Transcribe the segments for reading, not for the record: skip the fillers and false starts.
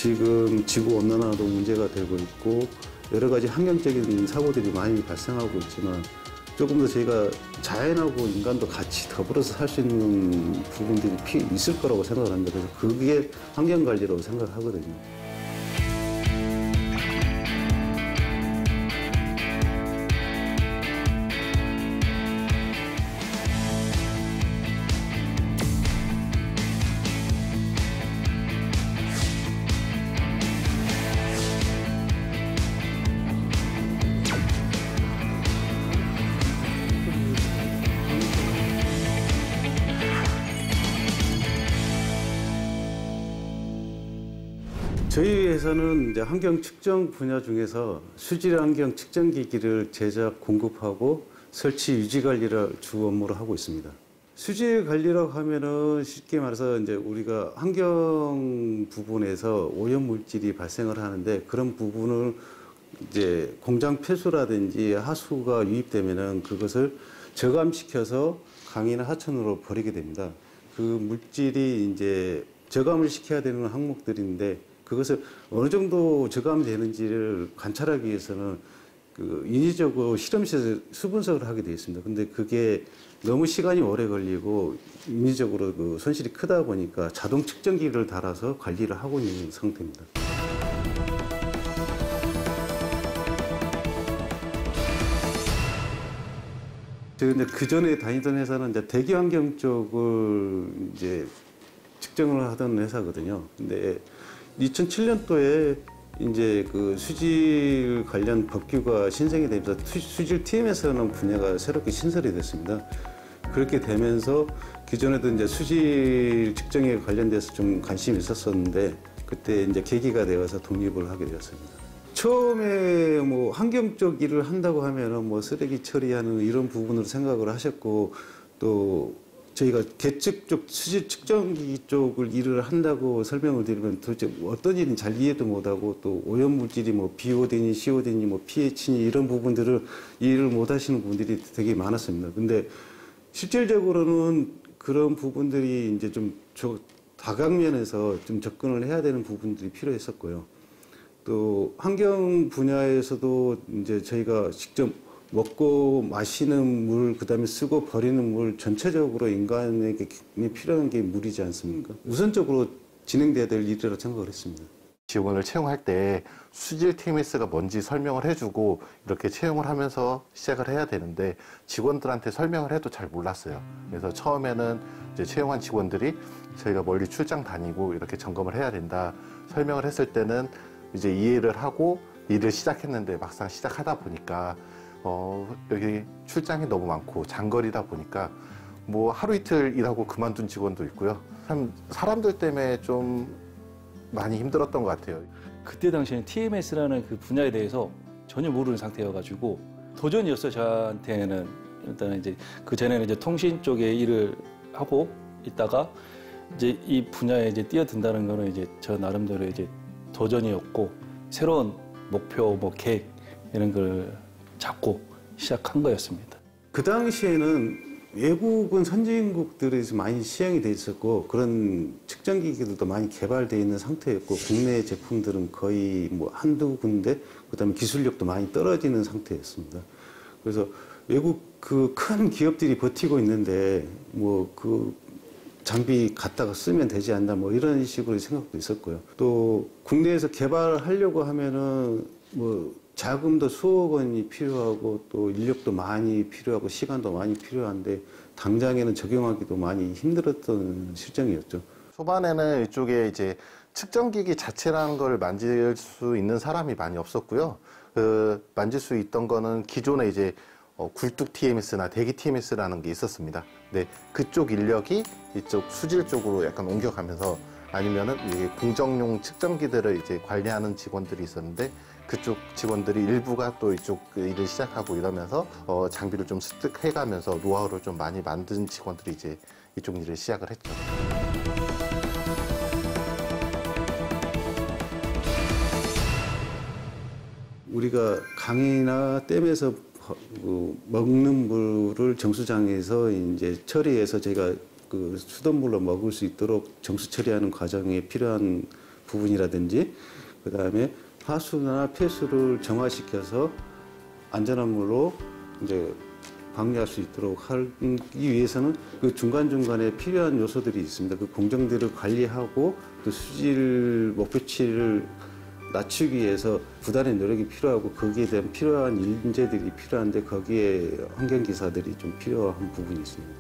지금 지구 온난화도 문제가 되고 있고 여러 가지 환경적인 사고들이 많이 발생하고 있지만 조금 더 저희가 자연하고 인간도 같이 더불어서 살 수 있는 부분들이 있을 거라고 생각을 합니다. 그래서 그게 환경관리라고 생각을 하거든요. 저희 회사는 이제 환경 측정 분야 중에서 수질 환경 측정 기기를 제작, 공급하고 설치, 유지 관리를 주 업무로 하고 있습니다. 수질 관리라고 하면은 쉽게 말해서 이제 우리가 환경 부분에서 오염 물질이 발생을 하는데 그런 부분을 이제 공장 폐수라든지 하수가 유입되면은 그것을 저감시켜서 강이나 하천으로 버리게 됩니다. 그 물질이 이제 저감을 시켜야 되는 항목들인데 그것을 어느 정도 저감되는지를 관찰하기 위해서는 그 인위적으로 실험실에서 수분석을 하게 되어 있습니다. 근데 그게 너무 시간이 오래 걸리고 인위적으로 그 손실이 크다 보니까 자동 측정기를 달아서 관리를 하고 있는 상태입니다. 제가 이제 그 전에 다니던 회사는 이제 대기 환경 쪽을 이제 측정을 하던 회사거든요. 근데 2007년도에 이제 그 수질 관련 법규가 신생이 되면서 수질 TMS라는 분야가 새롭게 신설이 됐습니다. 그렇게 되면서 기존에도 이제 수질 측정에 관련돼서 좀 관심이 있었었는데 그때 이제 계기가 되어서 독립을 하게 되었습니다. 처음에 뭐 환경 쪽 일을 한다고 하면은 뭐 쓰레기 처리하는 이런 부분으로 생각을 하셨고 또 저희가 계측 쪽 수질 측정기 쪽을 일을 한다고 설명을 드리면 도대체 어떤 일인지 잘 이해도 못하고 또 오염 물질이 뭐 BOD니 COD니 뭐 pH니 이런 부분들을 이해를 못 하시는 분들이 되게 많았습니다. 근데 실질적으로는 그런 부분들이 이제 좀 다각면에서 좀 접근을 해야 되는 부분들이 필요했었고요. 또 환경 분야에서도 이제 저희가 직접 먹고 마시는 물, 그다음에 쓰고 버리는 물 전체적으로 인간에게 필요한 게 물이지 않습니까? 우선적으로 진행돼야 될 일이라고 생각을 했습니다. 직원을 채용할 때 수질 TMS가 뭔지 설명을 해주고 이렇게 채용을 하면서 시작을 해야 되는데 직원들한테 설명을 해도 잘 몰랐어요. 그래서 처음에는 이제 채용한 직원들이 저희가 멀리 출장 다니고 이렇게 점검을 해야 된다 설명을 했을 때는 이제 이해를 하고 일을 시작했는데 막상 시작하다 보니까 여기 출장이 너무 많고 장거리다 보니까 뭐 하루 이틀 일하고 그만둔 직원도 있고요. 참 사람들 때문에 좀 많이 힘들었던 것 같아요. 그때 당시에는 TMS라는 그 분야에 대해서 전혀 모르는 상태여가지고 도전이었어요. 저한테는 일단 이제 그 전에는 이제 통신 쪽에 일을 하고 있다가 이제 이 분야에 이제 뛰어든다는 거는 이제 저 나름대로 이제 도전이었고 새로운 목표, 뭐 계획 이런 걸 잡고 시작한 거였습니다. 그 당시에는 외국은 선진국들에서 많이 시행이 돼 있었고 그런 측정기기들도 많이 개발되어 있는 상태였고 국내 제품들은 거의 뭐 한두 군데 그다음에 기술력도 많이 떨어지는 상태였습니다. 그래서 외국 그 큰 기업들이 버티고 있는데 뭐 그 장비 갖다가 쓰면 되지 않나 뭐 이런 식으로 생각도 있었고요. 또 국내에서 개발하려고 하면은 뭐 자금도 수억 원이 필요하고 또 인력도 많이 필요하고 시간도 많이 필요한데 당장에는 적용하기도 많이 힘들었던 실정이었죠. 초반에는 이쪽에 이제 측정기기 자체라는 걸 만질 수 있는 사람이 많이 없었고요. 만질 수 있던 거는 기존에 이제 굴뚝 TMS나 대기 TMS라는 게 있었습니다. 근데 그쪽 인력이 이쪽 수질 쪽으로 약간 옮겨가면서 아니면은 이 공정용 측정기들을 이제 관리하는 직원들이 있었는데 그쪽 직원들이 일부가 또 이쪽 일을 시작하고 이러면서 장비를 좀 습득해가면서 노하우를 좀 많이 만든 직원들이 이제 이쪽 일을 시작을 했죠. 우리가 강이나 댐에서 먹는 물을 정수장에서 이제 처리해서 저희가 그 수돗물로 먹을 수 있도록 정수 처리하는 과정에 필요한 부분이라든지 그다음에 하수나 폐수를 정화시켜서 안전한 물로 이제 방류할 수 있도록 하기 위해서는 그 중간중간에 필요한 요소들이 있습니다. 그 공정들을 관리하고 또 수질 목표치를 낮추기 위해서 부단의 노력이 필요하고 거기에 대한 필요한 인재들이 필요한데 거기에 환경기사들이 좀 필요한 부분이 있습니다.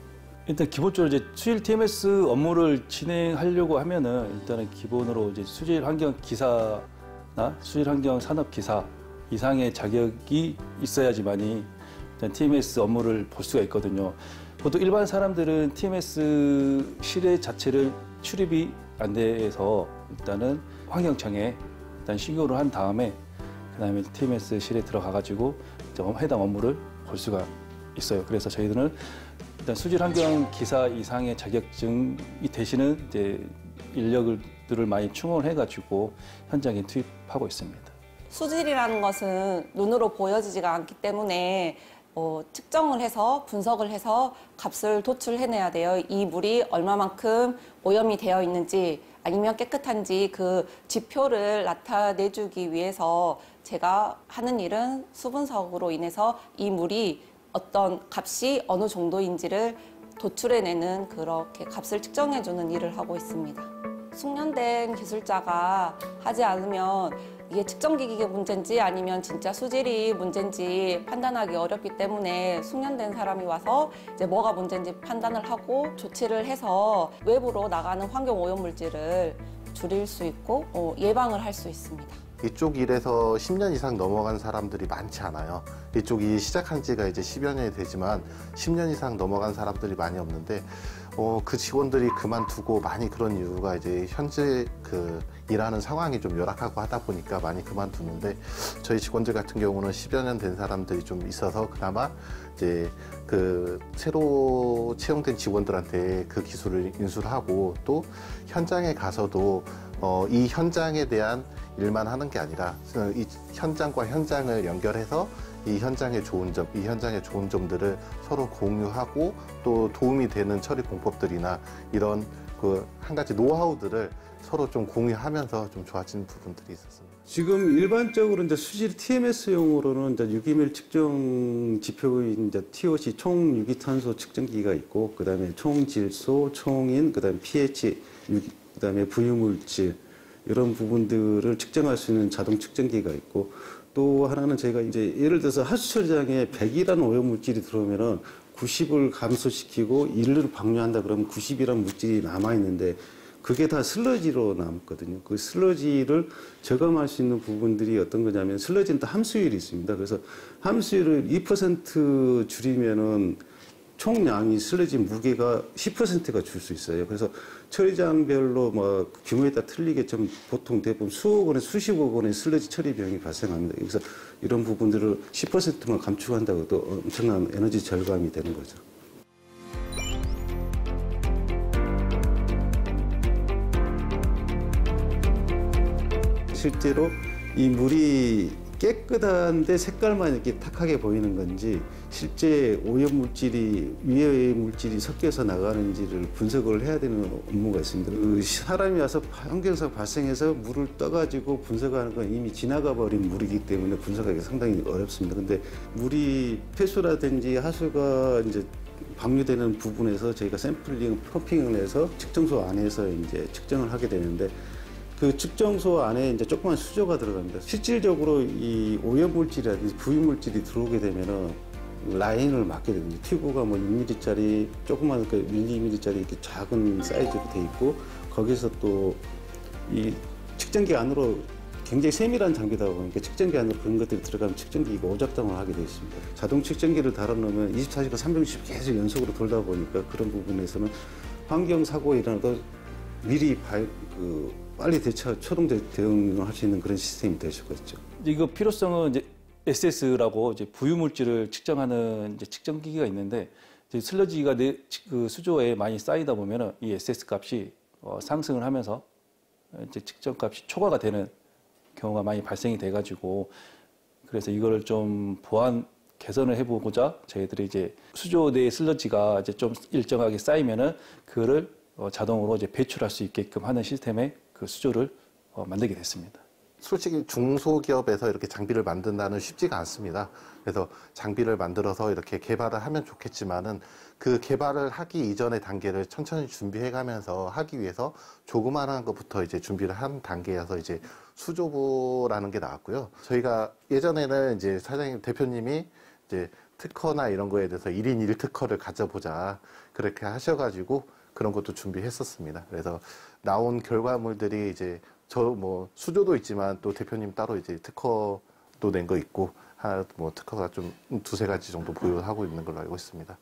일단 기본적으로 이제 수질 TMS 업무를 진행하려고 하면은 일단은 기본으로 이제 수질 환경 기사나 수질 환경 산업 기사 이상의 자격이 있어야지만이 일단 TMS 업무를 볼 수가 있거든요. 보통 일반 사람들은 TMS 실내 자체를 출입이 안 돼서 일단은 환경청에 일단 신고를 한 다음에 그다음에 TMS 실에 들어가가지고 해당 업무를 볼 수가 있어요. 그래서 저희들은 일단 수질 환경 기사 이상의 자격증이 되시는 이제 인력들을 많이 충원해가지고 현장에 투입하고 있습니다. 수질이라는 것은 눈으로 보여지지가 않기 때문에 측정을 해서 분석을 해서 값을 도출해내야 돼요. 이 물이 얼마만큼 오염이 되어 있는지 아니면 깨끗한지 그 지표를 나타내주기 위해서 제가 하는 일은 수분석으로 인해서 이 물이 어떤 값이 어느 정도인지를 도출해내는 그렇게 값을 측정해주는 일을 하고 있습니다. 숙련된 기술자가 하지 않으면 이게 측정기기의 문제인지 아니면 진짜 수질이 문제인지 판단하기 어렵기 때문에 숙련된 사람이 와서 이제 뭐가 문제인지 판단을 하고 조치를 해서 외부로 나가는 환경 오염 물질을 줄일 수 있고 예방을 할 수 있습니다. 이쪽 일에서 10년 이상 넘어간 사람들이 많지 않아요. 이쪽이 시작한 지가 이제 10여 년이 되지만 10년 이상 넘어간 사람들이 많이 없는데 그 직원들이 그만두고 많이 그런 이유가 이제 현재 그 일하는 상황이 좀 열악하고 하다 보니까 많이 그만두는데 저희 직원들 같은 경우는 10여 년 된 사람들이 좀 있어서 그나마 이제 그 새로 채용된 직원들한테 그 기술을 인수를 하고 또 현장에 가서도 이 현장에 대한 일만 하는 게 아니라 이 현장과 현장을 연결해서 이 현장의 좋은 점, 이 현장의 좋은 점들을 서로 공유하고 또 도움이 되는 처리 공법들이나 이런 그 한 가지 노하우들을 서로 좀 공유하면서 좀 좋아지는 부분들이 있었습니다. 지금 일반적으로 이제 수질 TMS용으로는 이제 유기밀 측정 지표인 이제 TOC 총 유기탄소 측정기가 있고, 그다음에 총질소, 총인, 그다음에 pH, 그다음에 부유물질 이런 부분들을 측정할 수 있는 자동 측정기가 있고, 또 하나는 저희가 이제 예를 들어서 하수처리장에 100이라는 오염물질이 들어오면은 90을 감소시키고 1을 방류한다 그러면 90이라는 물질이 남아있는데 그게 다 슬러지로 남거든요. 그 슬러지를 저감할 수 있는 부분들이 어떤 거냐면 슬러지는 또 함수율이 있습니다. 그래서 함수율을 2% 줄이면은 총량이 슬러지 무게가 10%가 줄 수 있어요. 그래서 처리장별로 뭐 규모에 따라 틀리겠지만 보통 대부분 수억 원에 수십억 원의 슬러지 처리 비용이 발생합니다. 그래서 이런 부분들을 10%만 감축한다고 또 엄청난 에너지 절감이 되는 거죠. 실제로 이 물이 깨끗한데 색깔만 이렇게 탁하게 보이는 건지 실제 오염물질이 위해 물질이 섞여서 나가는지를 분석을 해야 되는 업무가 있습니다. 그 사람이 와서 환경상 발생해서 물을 떠가지고 분석하는 건 이미 지나가 버린 물이기 때문에 분석하기 상당히 어렵습니다. 근데 물이 폐수라든지 하수가 이제 방류되는 부분에서 저희가 샘플링, 펌핑을 해서 측정소 안에서 이제 측정을 하게 되는데 그 측정소 안에 이제 조그만 수조가 들어갑니다. 실질적으로 이 오염물질이라든지 부유물질이 들어오게 되면은 라인을 막게 되거든요. 튜브가 뭐 6mm짜리, 조그만 그 밀리미터짜리 이렇게 작은 사이즈로 돼 있고, 거기서 또 이 측정기 안으로 굉장히 세밀한 장비다 보니까 측정기 안으로 그런 것들이 들어가면 측정기가 오작동을 하게 되어 있습니다. 자동 측정기를 달아놓으면 24시간 360 계속 연속으로 돌다 보니까 그런 부분에서는 환경사고가 일어나도 미리 빨리 초동 대응을 할 수 있는 그런 시스템이 될 수가 있죠. 이거 필요성은 이제 SS라고 이제 부유물질을 측정하는 이제 측정기기가 있는데, 이제 슬러지가 그 수조에 많이 쌓이다 보면은 이 SS 값이 상승을 하면서 이제 측정 값이 초과가 되는 경우가 많이 발생이 돼가지고, 그래서 이거를 좀 개선을 해보고자 저희들이 이제 수조 내 슬러지가 이제 좀 일정하게 쌓이면은 그거를 자동으로 이제 배출할 수 있게끔 하는 시스템의 그 수조를 만들게 됐습니다. 솔직히 중소기업에서 이렇게 장비를 만든다는 쉽지가 않습니다. 그래서 장비를 만들어서 이렇게 개발을 하면 좋겠지만은 그 개발을 하기 이전의 단계를 천천히 준비해 가면서 하기 위해서 조그마한 것부터 이제 준비를 한 단계여서 이제 수조부라는 게 나왔고요. 저희가 예전에는 이제 사장님, 대표님이 이제 특허나 이런 거에 대해서 1인 1특허를 가져보자. 그렇게 하셔가지고 그런 것도 준비했었습니다. 그래서 나온 결과물들이 이제 수조도 있지만 또 대표님 따로 이제 특허도 낸 거 있고, 특허가 좀 두세 가지 정도 보유하고 있는 걸로 알고 있습니다.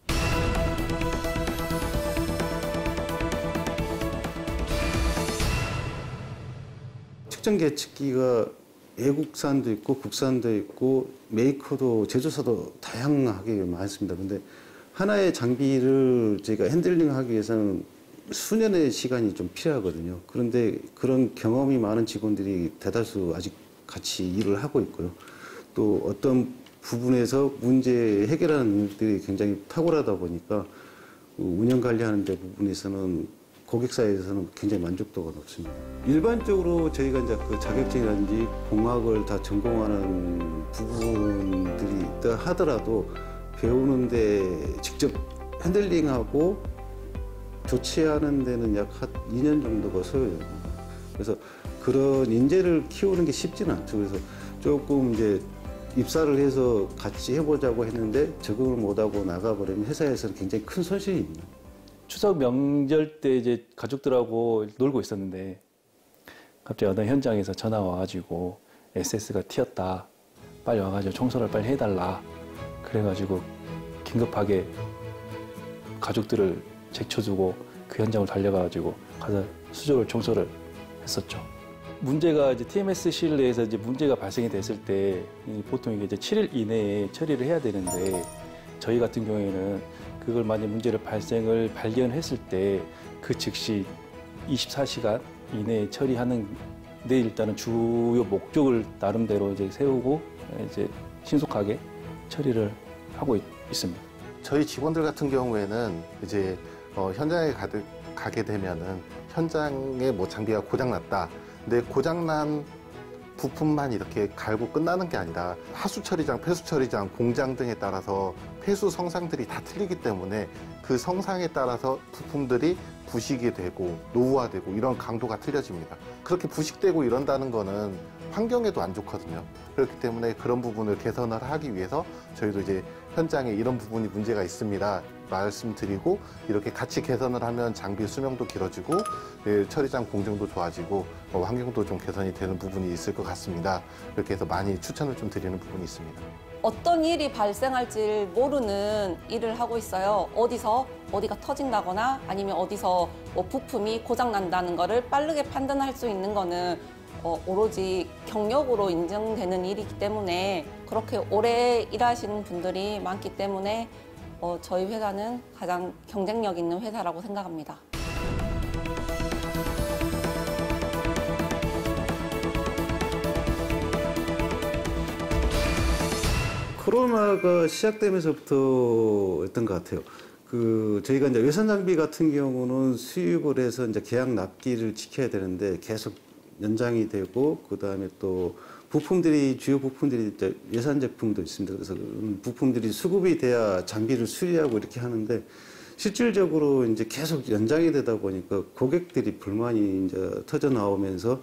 측정기 측기가 외국산도 있고 국산도 있고 메이커도 제조사도 다양하게 많습니다. 근데 하나의 장비를 저희가 핸들링하기 위해서는 수년의 시간이 좀 필요하거든요. 그런데 그런 경험이 많은 직원들이 대다수 아직 같이 일을 하고 있고요. 또 어떤 부분에서 문제 해결하는 능력들이 굉장히 탁월하다 보니까 운영 관리하는 데 부분에서는 고객 사이에서는 굉장히 만족도가 높습니다. 일반적으로 저희가 이제 그 자격증이라든지 공학을 다 전공하는 부분들이 있다 하더라도 배우는데 직접 핸들링하고 조치하는 데는 약 한 2년 정도가 소요됩니다. 그래서 그런 인재를 키우는 게 쉽지는 않죠. 그래서 조금 이제 입사를 해서 같이 해보자고 했는데 적응을 못하고 나가버리면 회사에서는 굉장히 큰 손실입니다. 추석 명절 때 이제 가족들하고 놀고 있었는데 갑자기 어떤 현장에서 전화가 와가지고 SS가 튀었다. 빨리 와가지고 청소를 빨리 해달라. 그래가지고 긴급하게 가족들을 제쳐두고 그 현장을 달려가지고 가서 수조를 청소를 했었죠. 문제가 이제 TMS 실내에서 이제 문제가 발생이 됐을 때 보통 이게 이제 7일 이내에 처리를 해야 되는데 저희 같은 경우에는 그걸 만약 문제를 발견했을 때 그 즉시 24시간 이내에 처리하는 데 일단은 주요 목적을 나름대로 이제 세우고 이제 신속하게 처리를 하고 있습니다. 저희 직원들 같은 경우에는 이제 현장에 가게 되면은 현장에 장비가 고장났다. 근데 고장난 부품만 이렇게 갈고 끝나는 게 아니라 하수 처리장, 폐수 처리장, 공장 등에 따라서 폐수 성상들이 다 틀리기 때문에 그 성상에 따라서 부품들이 부식이 되고 노후화되고 이런 강도가 틀려집니다. 그렇게 부식되고 이런다는 거는 환경에도 안 좋거든요. 그렇기 때문에 그런 부분을 개선을 하기 위해서 저희도 이제 현장에 이런 부분이 문제가 있습니다. 말씀드리고 이렇게 같이 개선을 하면 장비 수명도 길어지고 처리장 공정도 좋아지고 환경도 좀 개선이 되는 부분이 있을 것 같습니다. 그렇게 해서 많이 추천을 좀 드리는 부분이 있습니다. 어떤 일이 발생할지 모르는 일을 하고 있어요. 어디가 터진다거나 아니면 어디서 부품이 고장난다는 거를 빠르게 판단할 수 있는 거는 오로지 경력으로 인정되는 일이기 때문에 그렇게 오래 일하시는 분들이 많기 때문에 저희 회사는 가장 경쟁력 있는 회사라고 생각합니다. 코로나가 시작되면서부터였던 것 같아요. 저희가 이제 외산 장비 같은 경우는 수입을 해서 이제 계약 납기를 지켜야 되는데 계속 연장이 되고 그다음에 또 주요 부품들이 이제 외산 제품도 있습니다. 그래서 부품들이 수급이 돼야 장비를 수리하고 이렇게 하는데 실질적으로 이제 계속 연장이 되다 보니까 고객들이 불만이 이제 터져 나오면서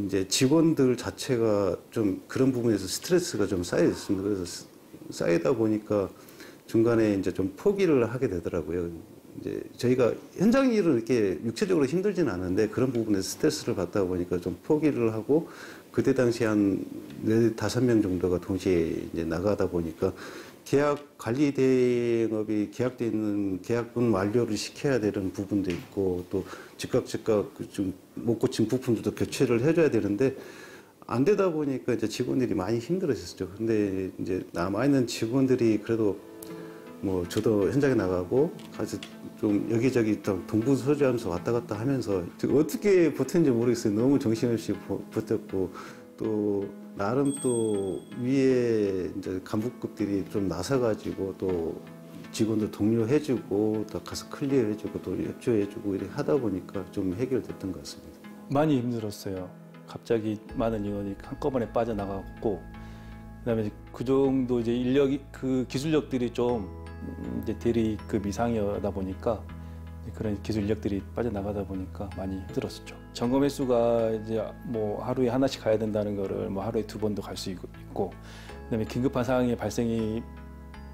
이제 직원들 자체가 좀 그런 부분에서 스트레스가 좀 쌓여 있습니다. 그래서 쌓이다 보니까 중간에 이제 좀 포기를 하게 되더라고요. 이제 저희가 현장 일은 이렇게 육체적으로 힘들지는 않은데 그런 부분에서 스트레스를 받다 보니까 좀 포기를 하고 그때 당시 한 4-5명 정도가 동시에 이제 나가다 보니까 계약 관리 대행업이 계약돼 있는 계약은 완료를 시켜야 되는 부분도 있고 또 즉각 좀 못 고친 부품들도 교체를 해줘야 되는데 안 되다 보니까 이제 직원들이 많이 힘들었었죠. 근데 이제 남아있는 직원들이 그래도 뭐 저도 현장에 나가고 가서 좀 여기저기 동분서주하면서 왔다 갔다 하면서 어떻게 버텼는지 모르겠어요. 너무 정신없이 버텼고 또 나름 또 위에 이제 간부급들이 좀 나서가지고 또 직원들 독려해주고 또 가서 클리어해주고 또 협조해주고 이렇게 하다 보니까 좀 해결됐던 것 같습니다. 많이 힘들었어요. 갑자기 많은 인원이 한꺼번에 빠져나갔고, 그다음에 그 정도 이제 인력이 그 기술력들이 좀 이제 대리급 이상이다 보니까 그런 기술 인력들이 빠져나가다 보니까 많이 힘들었었죠. 점검 횟수가 이제 뭐 하루에 하나씩 가야 된다는 거를 뭐 하루에 2번도 갈 수 있고, 그다음에 긴급한 상황의 발생이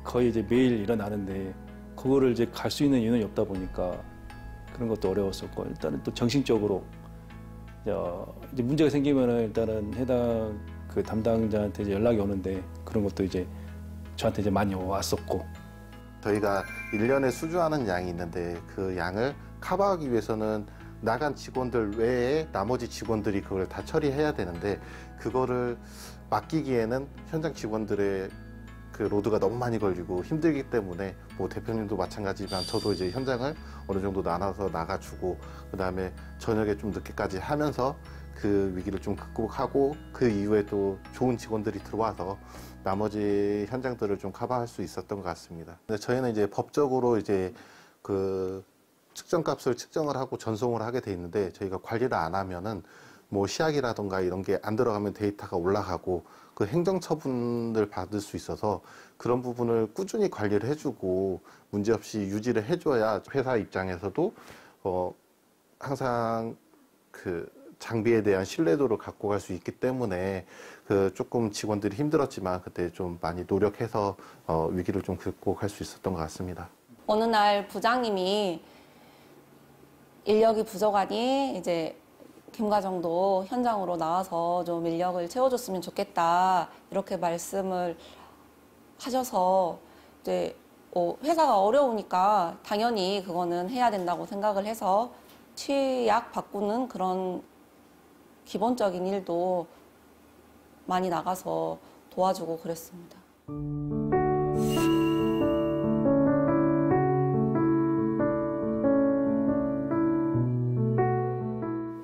거의 이제 매일 일어나는데 그거를 이제 갈 수 있는 인원이 없다 보니까 그런 것도 어려웠었고, 일단은 또 정신적으로 이제 문제가 생기면은 일단은 해당 그 담당자한테 이제 연락이 오는데 그런 것도 이제 저한테 이제 많이 왔었고. 저희가 1년에 수주하는 양이 있는데 그 양을 커버하기 위해서는 나간 직원들 외에 나머지 직원들이 그걸 다 처리해야 되는데, 그거를 맡기기에는 현장 직원들의 그 로드가 너무 많이 걸리고 힘들기 때문에, 뭐 대표님도 마찬가지지만 저도 이제 현장을 어느 정도 나눠서 나가주고, 그 다음에 저녁에 좀 늦게까지 하면서 그 위기를 좀 극복하고, 그 이후에 또 좋은 직원들이 들어와서 나머지 현장들을 좀 커버할 수 있었던 것 같습니다. 근데 저희는 이제 법적으로 이제 그 측정값을 측정을 하고 전송을 하게 돼 있는데, 저희가 관리를 안 하면은 뭐 시약이라던가 이런 게 안 들어가면 데이터가 올라가고 그 행정처분을 받을 수 있어서, 그런 부분을 꾸준히 관리를 해주고 문제없이 유지를 해줘야 회사 입장에서도 항상 그 장비에 대한 신뢰도를 갖고 갈 수 있기 때문에, 그 조금 직원들이 힘들었지만 그때 좀 많이 노력해서 위기를 좀 극복할 수 있었던 것 같습니다. 어느 날 부장님이 인력이 부족하니 이제 김과장도 현장으로 나와서 좀 인력을 채워줬으면 좋겠다, 이렇게 말씀을 하셔서, 이제 회사가 어려우니까 당연히 그거는 해야 된다고 생각을 해서 취약 바꾸는 그런 기본적인 일도 많이 나가서 도와주고 그랬습니다.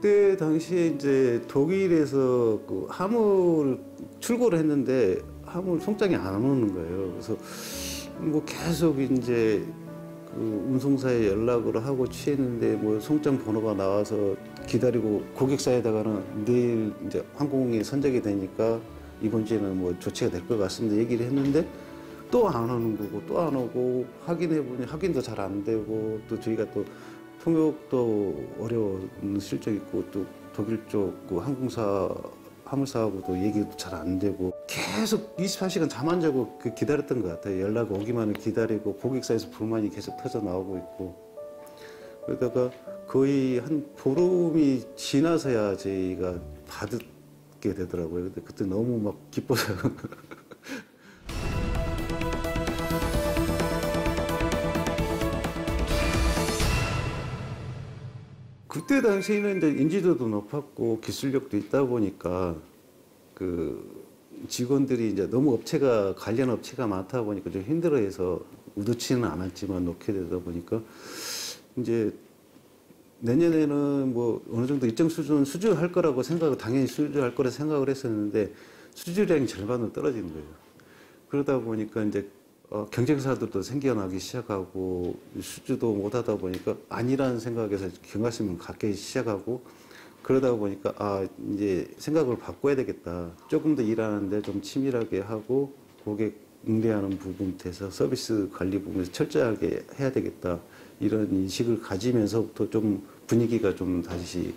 그때 당시에 이제 독일에서 그 화물 출고를 했는데 화물 송장이 안 오는 거예요. 그래서 뭐 계속 이제 그 운송사에 연락을 하고 취했는데, 뭐 송장 번호가 나와서 기다리고, 고객사에다가는 내일 이제 항공이 선적이 되니까 이번 주에는 뭐 조치가 될 것 같습니다 얘기를 했는데, 또 안 오는 거고 또 안 오고, 확인해 보니 확인도 잘 안 되고, 또 저희가 또 통역도 어려운 실적이 있고, 또 독일 쪽 그 항공사 화물사하고도 얘기도 잘 안 되고, 계속 24시간 잠 안 자고 기다렸던 것 같아요. 연락 오기만을 기다리고, 고객사에서 불만이 계속 터져 나오고 있고, 그러다가 거의 한 보름이 지나서야 저희가 받게 되더라고요. 근데 그때 너무 막 기뻐서 그때 당시에는 이제 인지도도 높았고 기술력도 있다 보니까 그 직원들이 이제 너무 관련 업체가 많다 보니까 좀 힘들어해서 의도치는 않았지만 놓게 되다 보니까, 이제 내년에는 뭐 어느 정도 일정 수준 수주할 거라고 당연히 수주할 거라 생각을 했었는데, 수주량이 절반으로 떨어지는 거예요. 그러다 보니까 이제 경쟁사들도 생겨나기 시작하고, 수주도 못하다 보니까 아니라는 생각에서 경각심을 갖기 시작하고, 그러다 보니까 이제 생각을 바꿔야 되겠다. 조금 더 일하는데 좀 치밀하게 하고, 고객 응대하는 부분에서 서비스 관리 부분에서 철저하게 해야 되겠다, 이런 인식을 가지면서부터 좀 분위기가 좀 다시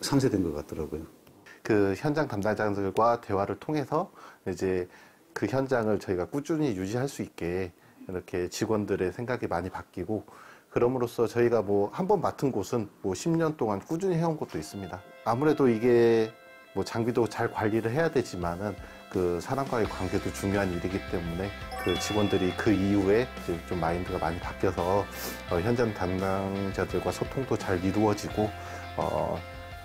상쇄된 것 같더라고요. 그 현장 담당자들과 대화를 통해서 이제 그 현장을 저희가 꾸준히 유지할 수 있게 이렇게 직원들의 생각이 많이 바뀌고, 그럼으로써 저희가 뭐 한 번 맡은 곳은 뭐 10년 동안 꾸준히 해온 곳도 있습니다. 아무래도 이게 뭐 장비도 잘 관리를 해야 되지만은 그 사람과의 관계도 중요한 일이기 때문에, 그 직원들이 그 이후에 이제 좀 마인드가 많이 바뀌어서 현장 담당자들과 소통도 잘 이루어지고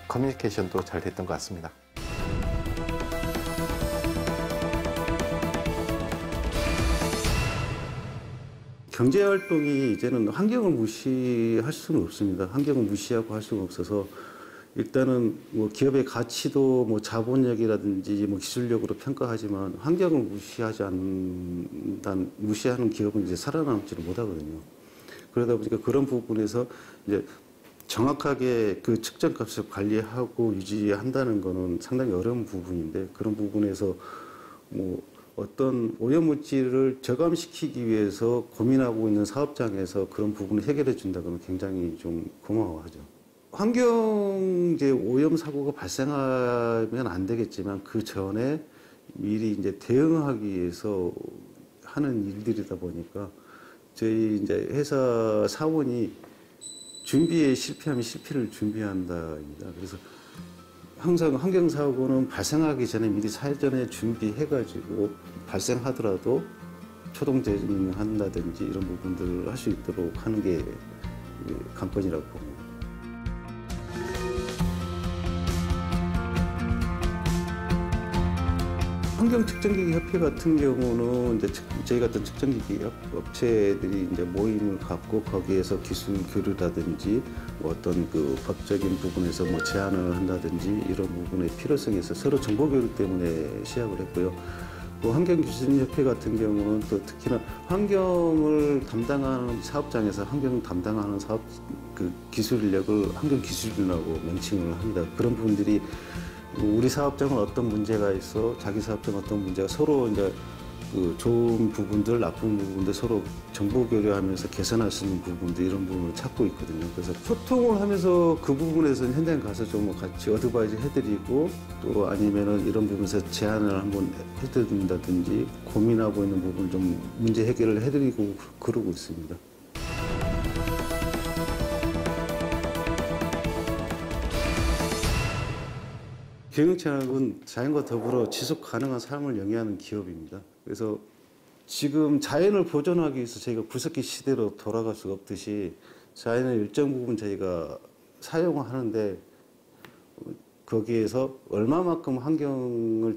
커뮤니케이션도 잘 됐던 것 같습니다. 경제활동이 이제는 환경을 무시할 수는 없습니다. 환경을 무시하고 할 수가 없어서, 일단은 뭐 기업의 가치도 뭐 자본력이라든지 뭐 기술력으로 평가하지만, 환경을 무시하는 기업은 이제 살아남지를 못하거든요. 그러다 보니까 그런 부분에서 이제 정확하게 그 측정값을 관리하고 유지한다는 거는 상당히 어려운 부분인데 그런 부분에서 뭐 어떤 오염물질을 저감시키기 위해서 고민하고 있는 사업장에서 그런 부분을 해결해 준다면 굉장히 좀 고마워하죠. 환경 이제 오염 사고가 발생하면 안 되겠지만 그 전에 미리 이제 대응하기 위해서 하는 일들이다 보니까 저희 이제 회사 사원이 준비에 실패하면 실패를 준비한다입니다. 그래서 항상 환경사고는 발생하기 전에 미리 사전에 준비해가지고 발생하더라도 초동 대응한다든지 이런 부분들을 할 수 있도록 하는 게 관건이라고 봅니다. 환경측정기기 협회 같은 경우는 이제 저희 같은 측정기기 업체들이 이제 모임을 갖고 거기에서 기술 교류라든지 뭐 어떤 그 법적인 부분에서 뭐 제안을 한다든지 이런 부분의 필요성에서 서로 정보 교류 때문에 시작을 했고요. 또 환경기술협회 같은 경우는 또 특히나 환경을 담당하는 사업장에서 환경 담당하는 사업 그 기술 인력을 환경기술이라고 명칭을 합니다. 그런 분들이 우리 사업장은 어떤 문제가 있어, 자기 사업장은 어떤 문제가 서로 이제 그 좋은 부분들, 나쁜 부분들 서로 정보 교류하면서 개선할 수 있는 부분들 이런 부분을 찾고 있거든요. 그래서 소통을 하면서 그 부분에서는 현장 가서 좀 같이 어드바이즈 해드리고 또 아니면은 이런 부분에서 제안을 한번 해드린다든지 고민하고 있는 부분을 좀 문제 해결을 해드리고 그러고 있습니다. 경영체학은 자연과 더불어 지속 가능한 삶을 영위하는 기업입니다. 그래서 지금 자연을 보존하기 위해서 저희가 구석기 시대로 돌아갈 수가 없듯이 자연을 일정 부분 저희가 사용하는데 거기에서 얼마만큼 환경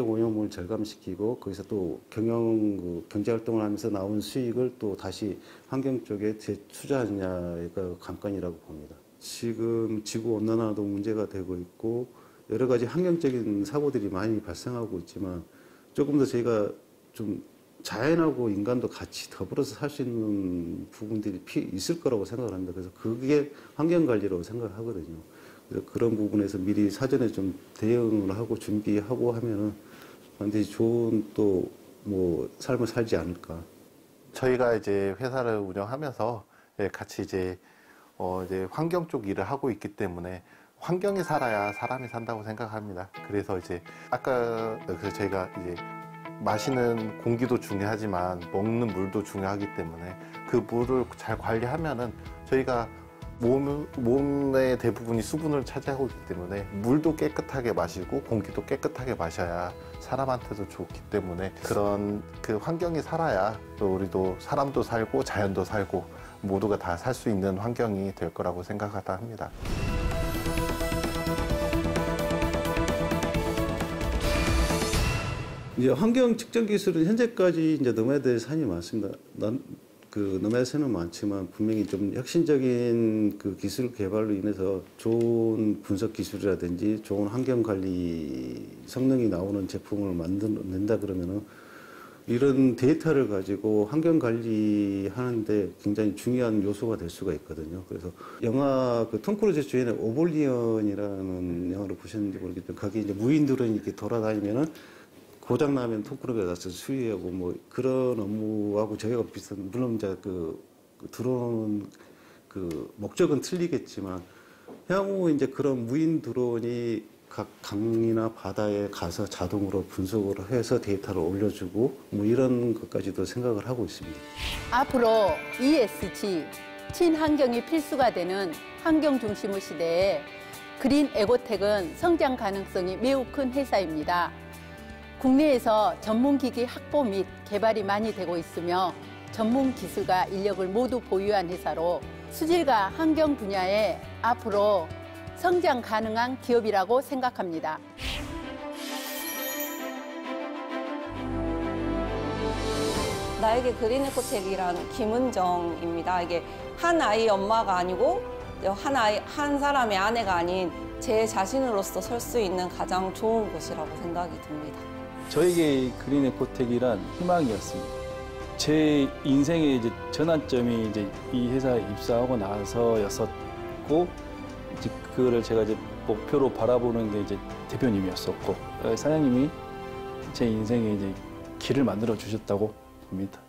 오염을 절감시키고 거기서 또 경제 활동을 하면서 나온 수익을 또 다시 환경 쪽에 재투자하느냐가 관건이라고 봅니다. 지금 지구 온난화도 문제가 되고 있고 여러 가지 환경적인 사고들이 많이 발생하고 있지만 조금 더 저희가 좀 자연하고 인간도 같이 더불어서 살 수 있는 부분들이 있을 거라고 생각을 합니다. 그래서 그게 환경관리라고 생각을 하거든요. 그래서 그런 부분에서 미리 사전에 좀 대응을 하고 준비하고 하면은 반드시 좋은 또 뭐 삶을 살지 않을까. 저희가 이제 회사를 운영하면서 같이 이제 환경 쪽 일을 하고 있기 때문에 환경이 살아야 사람이 산다고 생각합니다. 그래서 이제 아까 저희가 이제 마시는 공기도 중요하지만 먹는 물도 중요하기 때문에 그 물을 잘 관리하면은 저희가 몸의 대부분이 수분을 차지하고 있기 때문에 물도 깨끗하게 마시고 공기도 깨끗하게 마셔야 사람한테도 좋기 때문에 그런 그 환경이 살아야 또 우리도 사람도 살고 자연도 살고 모두가 다 살 수 있는 환경이 될 거라고 생각하다 합니다. 이제 환경 측정 기술은 현재까지 이제 너마드에 산이 많습니다. 너마드 산은 많지만 분명히 좀 혁신적인 그 기술 개발로 인해서 좋은 분석 기술이라든지 좋은 환경 관리 성능이 나오는 제품을 만든다 그러면은 이런 데이터를 가지고 환경 관리하는데 굉장히 중요한 요소가 될 수가 있거든요. 그래서 영화 톰 크루즈 주연의 오블리언이라는 영화를 보셨는지 모르겠지만 거기 이제 무인들은 이렇게 돌아다니면은 고장 나면 톰 크루즈가 가서 수리하고 뭐 그런 업무하고 저희가 비슷한 물론 이제 들어오는 그 목적은 틀리겠지만 향후 이제 그런 무인 드론이 각 강이나 바다에 가서 자동으로 분석을 해서 데이터를 올려주고 뭐 이런 것까지도 생각을 하고 있습니다. 앞으로 ESG, 친환경이 필수가 되는 환경 중심의 시대에 그린 에고텍은 성장 가능성이 매우 큰 회사입니다. 국내에서 전문기기 확보 및 개발이 많이 되고 있으며 전문 기술과 인력을 모두 보유한 회사로 수질과 환경 분야에 앞으로 성장 가능한 기업이라고 생각합니다. 나에게 그린 에코텍이라는 김은정입니다. 이게 한 아이 엄마가 아니고 한 사람의 아내가 아닌 제 자신으로서 설 수 있는 가장 좋은 곳이라고 생각이 듭니다. 저에게 그린 에코텍이란 희망이었습니다. 제 인생의 이제 전환점이 이제 이 회사에 입사하고 나서였었고 있고 이제 그거를 제가 이제 목표로 바라보는 게 이제 대표님이었었고 사장님이 제 인생에 이제 길을 만들어 주셨다고 봅니다.